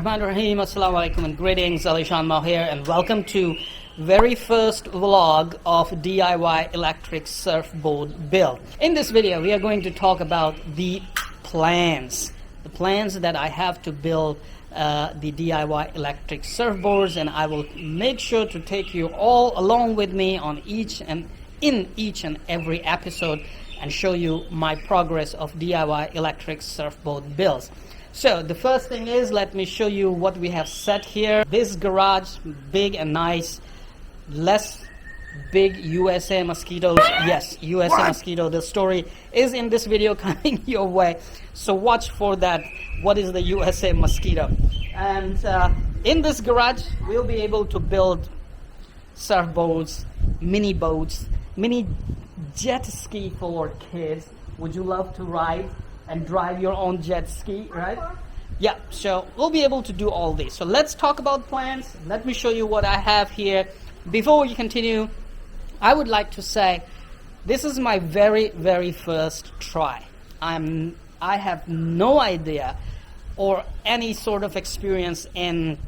Bismillahirrahmanirrahim. Assalamu alaikum and greetings. Ali Shanma here, and welcome to very first vlog of DIY electric surfboard build. In this video, we are going to talk about the plans that I have to build the DIY electric surfboards, and I will make sure to take you all along with me on each and every episode and show you my progress of DIY electric surfboard builds. So the first thing is, let me show you what we have set here. This garage, big and nice, less big USA mosquitoes. Yes, USA mosquito. The story is in this video coming your way. So watch for that. What is the USA mosquito? And in this garage, we'll be able to build surfboards, mini boats, mini jet ski for kids. Would you love to ride and drive your own jet ski, right? Yeah, so we'll be able to do all this. So let's talk about plans. Let me show you what I have here. Before we continue, I would like to say this is my very first try. I have no idea or any sort of experience in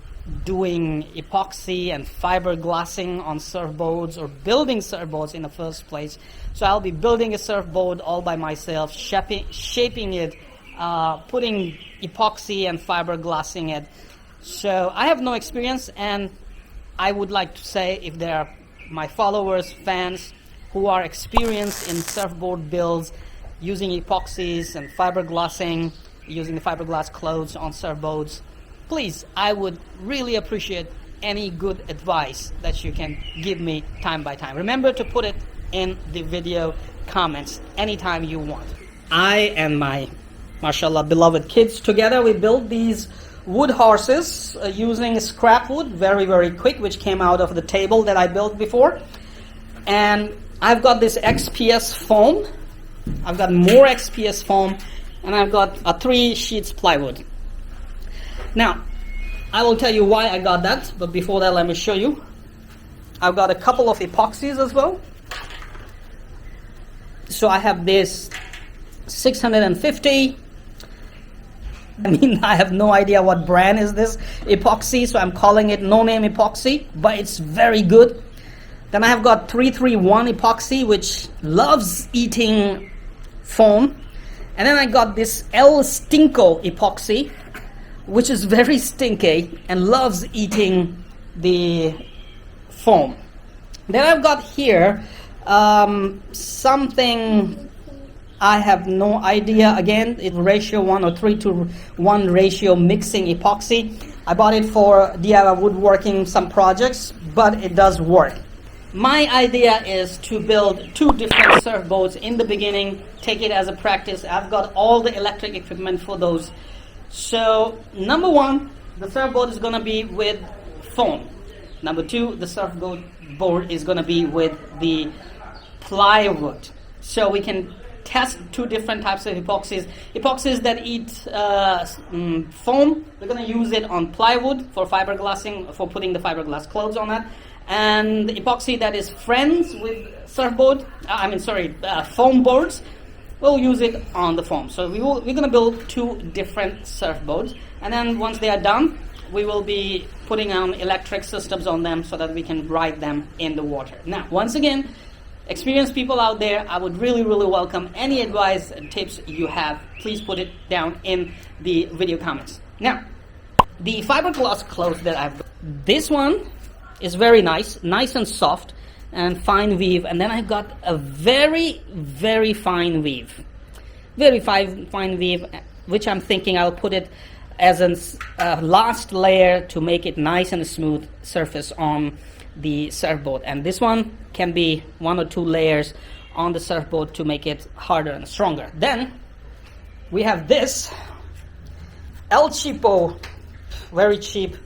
doing epoxy and fiberglassing on surfboards or building surfboards in the first place. So I'll be building a surfboard all by myself, shaping it, putting epoxy and fiberglassing it. So I have no experience, and I would like to say, if there are my followers, fans who are experienced in surfboard builds using epoxies and fiberglassing, using the fiberglass clothes on surfboards, please, I would really appreciate any good advice that you can give me time by time. Remember to put it in the video comments anytime you want. I and my, mashallah, beloved kids together, we built these wood horses using scrap wood, very quick, which came out of the table that I built before. And I've got this XPS foam. I've got more XPS foam, and I've got 3 sheets plywood. Now, I will tell you why I got that, but before that, let me show you. I've got a couple of epoxies as well. So I have this 650. I have no idea what brand is this epoxy, so I'm calling it no-name epoxy, but it's very good. Then I have got 331 epoxy, which loves eating foam. And then I got this El Stinko epoxy, which is very stinky and loves eating the foam. Then I've got here something I have no idea. Again, it's ratio 1 or 3-to-1 ratio mixing epoxy. I bought it for DIY woodworking some projects, but it does work. My idea is to build 2 different surfboards in the beginning, take it as a practice. I've got all the electric equipment for those. So, number 1, the surfboard is going to be with foam. Number 2, the surfboard is going to be with the plywood. So we can test 2 different types of epoxies. Epoxies that eat foam, we're going to use it on plywood for fiberglassing, for putting the fiberglass clothes on that. And the epoxy that is friends with foam boards, we'll use it on the foam. So we're going to build 2 different surfboards, and then once they are done, we will be putting on electric systems on them so that we can ride them in the water. Now, once again, experienced people out there, I would really welcome any advice and tips you have. Please put it down in the video comments. Now, the fiberglass clothes that I've got, this one is very nice and soft and fine weave, and then I've got a very fine weave, fine weave, which I'm thinking I'll put it as a last layer to make it nice and smooth surface on the surfboard. And this one can be 1 or 2 layers on the surfboard to make it harder and stronger. Then we have this El Cheapo, very cheap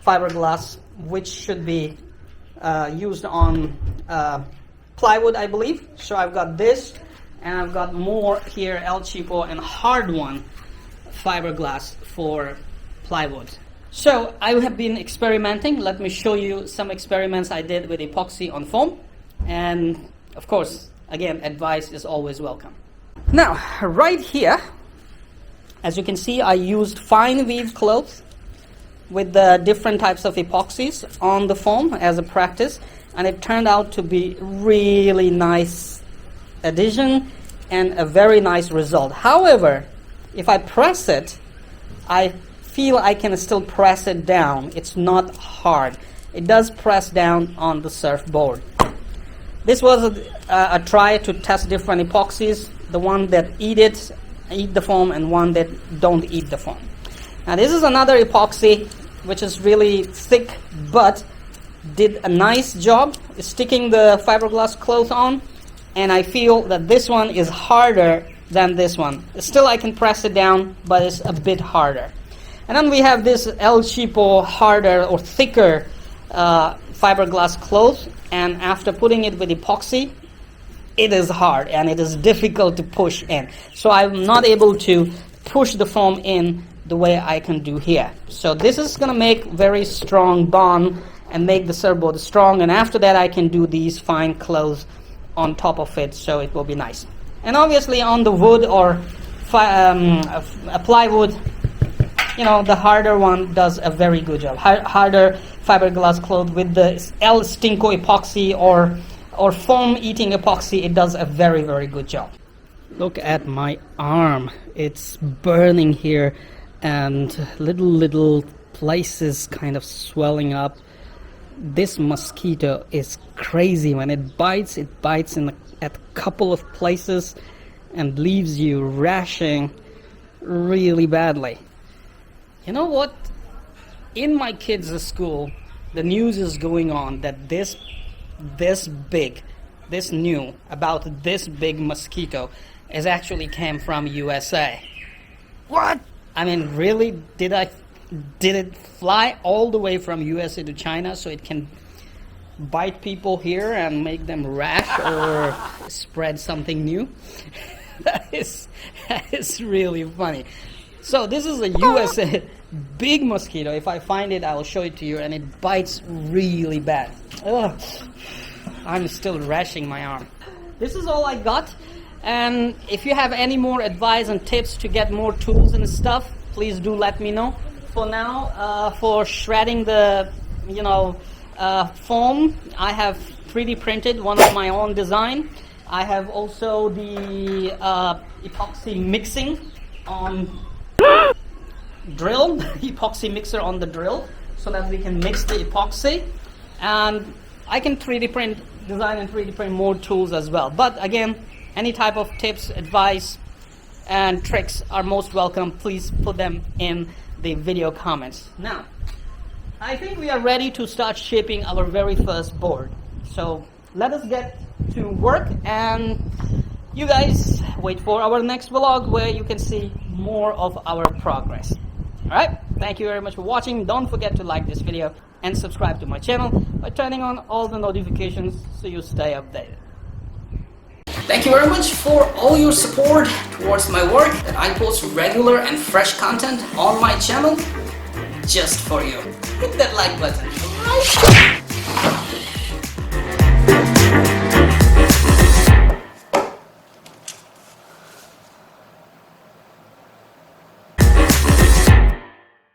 fiberglass, which should be used on plywood, I believe. So I've got this, and I've got more here, El Cheapo and hard one fiberglass for plywood. So I have been experimenting. Let me show you some experiments I did with epoxy on foam, and of course, again, advice is always welcome. Now, right here, as you can see, I used fine weave clothes with the different types of epoxies on the foam as a practice, and it turned out to be really nice addition and a very nice result. However, if I press it, I feel I can still press it down. It's not hard. It does press down on the surfboard. This was a try to test different epoxies, the one that eat the foam, and one that don't eat the foam. Now this is another epoxy which is really thick but did a nice job sticking the fiberglass cloth on, and I feel that this one is harder than this one. Still I can press it down, but it's a bit harder. And then we have this El Cheapo harder or thicker fiberglass cloth, and after putting it with epoxy, it is hard and it is difficult to push in. So I'm not able to push the foam in the way I can do here. So this is going to make very strong bond and make the surfboard strong, and after that I can do these fine clothes on top of it, so it will be nice. And obviously on the wood or plywood, you know, the harder one does a very good job. Harder fiberglass cloth with the El Stinko epoxy or foam eating epoxy, it does a very, very good job. Look at my arm. It's burning here and little places kind of swelling up. This mosquito is crazy. When it bites at a couple of places and leaves you rashing really badly. You know what? In my kids' school, the news is going on that this big mosquito is actually came from USA. What? I mean, really? Did it fly all the way from USA to China so it can bite people here and make them rash or spread something new? That is really funny. So this is a USA big mosquito. If I find it, I will show it to you, and it bites really bad. Ugh. I'm still rashing my arm. This is all I got, and if you have any more advice and tips to get more tools and stuff, please do let me know. For now, for shredding the foam, I have 3D printed one of my own design. I have also the epoxy mixing on drill, epoxy mixer on the drill, so that we can mix the epoxy, and I can 3D print, design and 3D print more tools as well. But again, any type of tips, advice and tricks are most welcome. Please put them in the video comments. Now I think we are ready to start shaping our very first board, so let us get to work, and you guys wait for our next vlog where you can see more of our progress. Alright, thank you very much for watching. Don't forget to like this video and subscribe to my channel by turning on all the notifications so you stay updated. Thank you very much for all your support towards my work, that I post regular and fresh content on my channel just for you. Hit that like button.